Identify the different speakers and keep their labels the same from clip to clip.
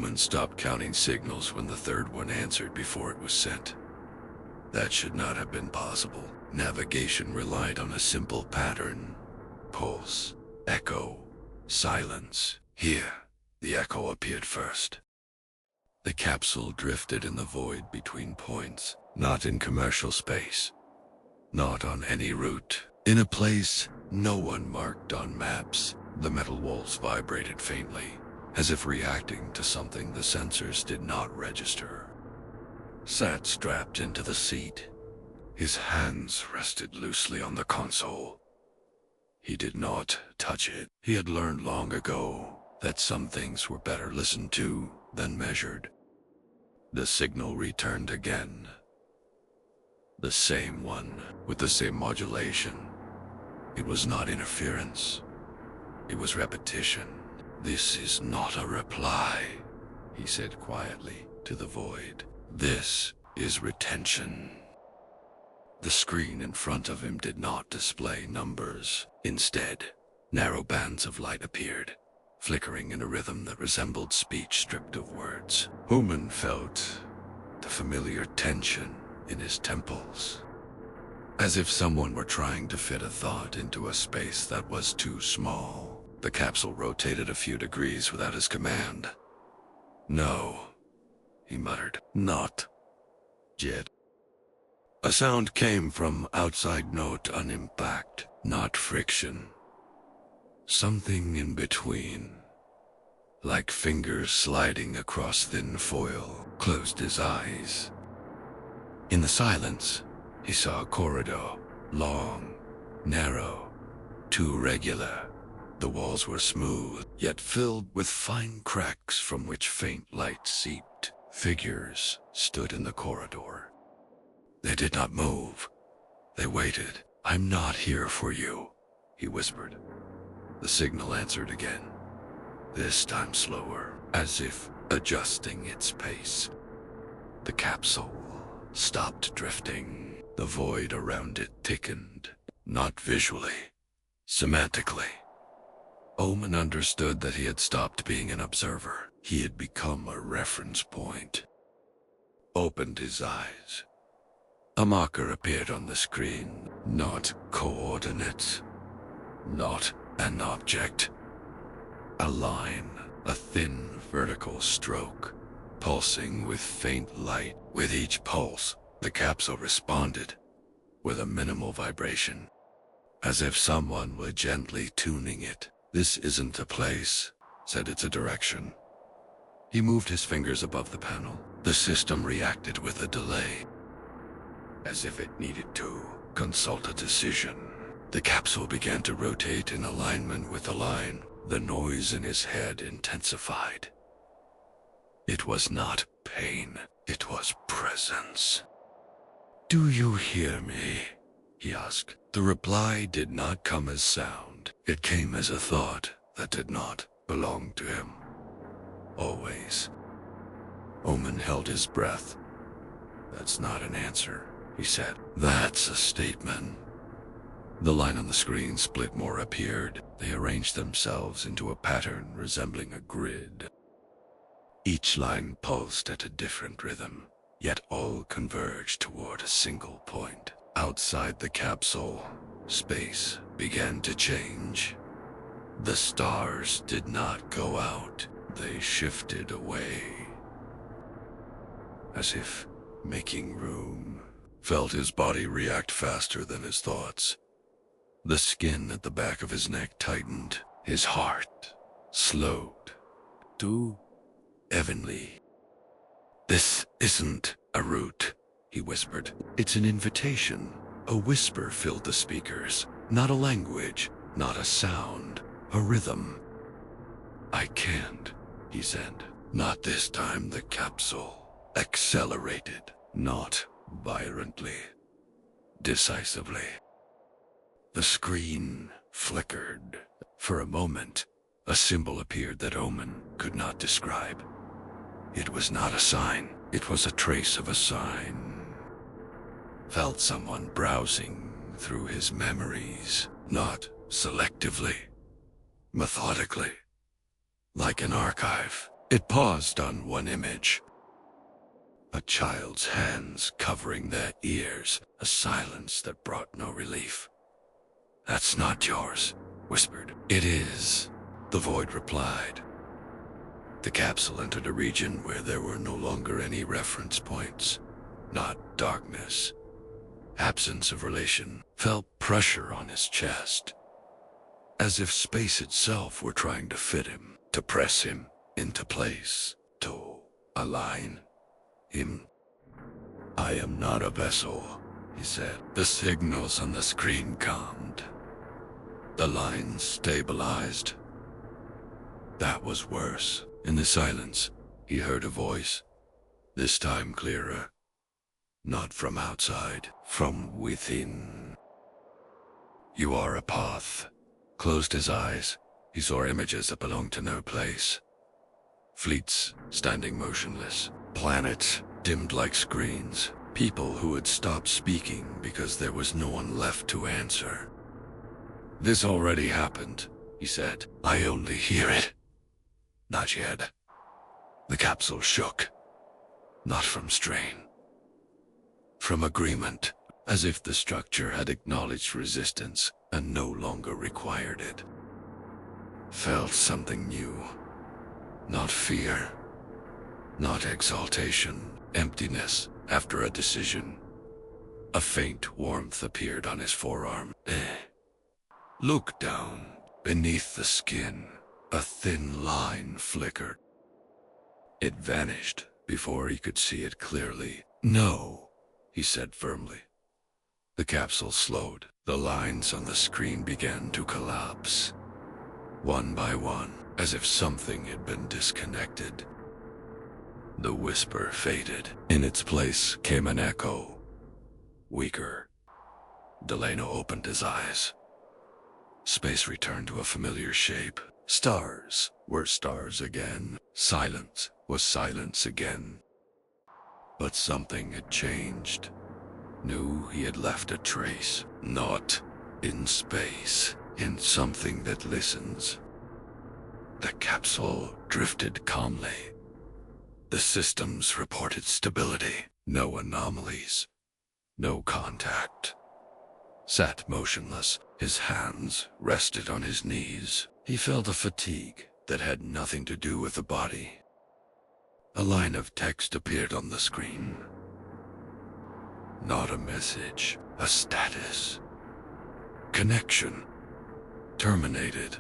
Speaker 1: Omen stopped counting signals when the third one answered before it was sent. That should not have been possible. Navigation relied on a simple pattern. Pulse, echo, silence. Here, the echo appeared first. The capsule drifted in the void between points, not in commercial space, not on any route. In a place no one marked on maps, the metal walls vibrated faintly, as if reacting to something the sensors did not register. Sat strapped into the seat. His hands rested loosely on the console. He did not touch it. He had learned long ago that some things were better listened to than measured. The signal returned again. The same one, with the same modulation. It was not interference. It was repetition. "This is not a reply," he said quietly to the void. "This is retention." The screen in front of him did not display numbers. Instead, narrow bands of light appeared, flickering in a rhythm that resembled speech stripped of words. Omen felt the familiar tension in his temples, as if someone were trying to fit a thought into a space that was too small. The capsule rotated a few degrees without his command. "No," he muttered. "Not yet." A sound came from outside, note on impact, not friction. Something in between, like fingers sliding across thin foil. Closed his eyes. In the silence, he saw a corridor, long, narrow, too regular. The walls were smooth, yet filled with fine cracks from which faint light seeped. Figures stood in the corridor. They did not move. They waited. "I'm not here for you," he whispered. The signal answered again, this time slower, as if adjusting its pace. The capsule stopped drifting. The void around it thickened, not visually, semantically. Omen understood that he had stopped being an observer. He had become a reference point. Opened his eyes. A marker appeared on the screen. Not coordinates. Not an object. A line, a thin vertical stroke, pulsing with faint light. With each pulse, the capsule responded with a minimal vibration, as if someone were gently tuning it. "This isn't a place," said it's a direction. He moved his fingers above the panel. The system reacted with a delay, as if it needed to consult a decision. The capsule began to rotate in alignment with the line. The noise in his head intensified. It was not pain, it was presence. "Do you hear me?" he asked. The reply did not come as sound. It came as a thought that did not belong to him. Always. Omen held his breath. "That's not an answer," he said. "That's a statement." The line on the screen split more appeared. They arranged themselves into a pattern resembling a grid. Each line pulsed at a different rhythm, yet all converged toward a single point. Outside the capsule, space began to change. The stars did not go out. They shifted away, as if making room. Felt his body react faster than his thoughts. The skin at the back of his neck tightened. His heart slowed too evenly. "This isn't a route," he whispered. "It's an invitation." A whisper filled the speakers. Not a language, not a sound, a rhythm. "I can't," he said. Not this time. The capsule accelerated, not violently, decisively. The screen flickered. For a moment, a symbol appeared that Omen could not describe. It was not a sign. It was a trace of a sign. Felt someone browsing through his memories, not selectively, methodically, like an archive. It paused on one image. A child's hands covering their ears, a silence that brought no relief. "That's not yours," whispered. "It is," the void replied. The capsule entered a region where there were no longer any reference points. Not darkness. Absence of relation. Felt pressure on his chest. As if space itself were trying to fit him, to press him into place, to align him. "I am not a vessel," he said. The signals on the screen calmed. The lines stabilized. That was worse. In the silence, he heard a voice, this time clearer. Not from outside, from within. "You are a path." Closed his eyes. He saw images that belonged to no place. Fleets standing motionless. Planets dimmed like screens. People who had stopped speaking because there was no one left to answer. "This already happened," he said. "I only hear it." "Not yet." The capsule shook. Not from strain. From agreement, as if the structure had acknowledged resistance and no longer required it. Felt something new. Not fear. Not exaltation. Emptiness after a decision. A faint warmth appeared on his forearm. Look down. Beneath the skin, a thin line flickered. It vanished before he could see it clearly. "No," he said firmly. The capsule slowed. The lines on the screen began to collapse. One by one, as if something had been disconnected. The whisper faded. In its place came an echo. Weaker. Delano opened his eyes. Space returned to a familiar shape. Stars were stars again. Silence was silence again. But something had changed. Knew he had left a trace. Not in space, in something that listens. The capsule drifted calmly. The systems reported stability. No anomalies. No contact. Sat motionless. His hands rested on his knees. He felt a fatigue that had nothing to do with the body. A line of text appeared on the screen. Not a message, a status. Connection. Terminated.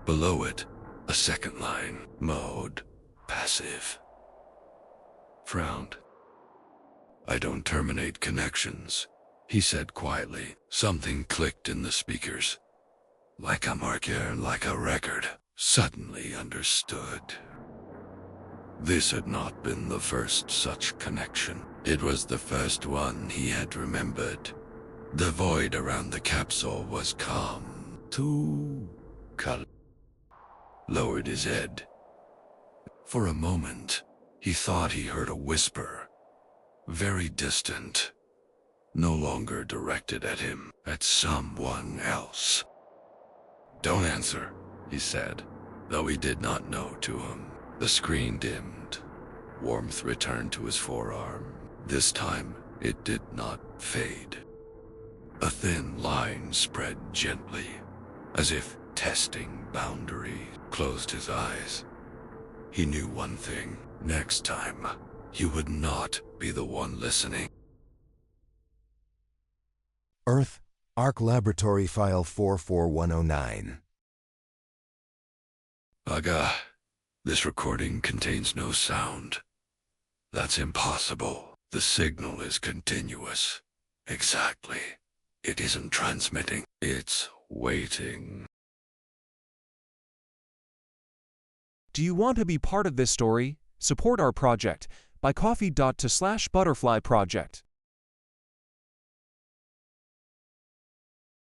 Speaker 1: Below it, a second line. Mode. Passive. Frowned. "I don't terminate connections," he said quietly. Something clicked in the speakers. Like a marker, like a record. Suddenly understood. This had not been the first such connection. It was the first one he had remembered. The void around the capsule was calm. Too calm. Lowered his head. For a moment, he thought he heard a whisper. Very distant. No longer directed at him, at someone else. "Don't answer," he said, though he did not know to whom. The screen dimmed. Warmth returned to his forearm. This time, it did not fade. A thin line spread gently, as if testing boundary. Closed his eyes. He knew one thing. Next time, he would not be the one listening.
Speaker 2: Earth, Arc Laboratory File 44109.
Speaker 1: Aga, this recording contains no sound. That's impossible. The signal is continuous. Exactly. It isn't transmitting. It's waiting.
Speaker 3: Do you want to be part of this story? Support our project by buycoffee.to/butterflyproject.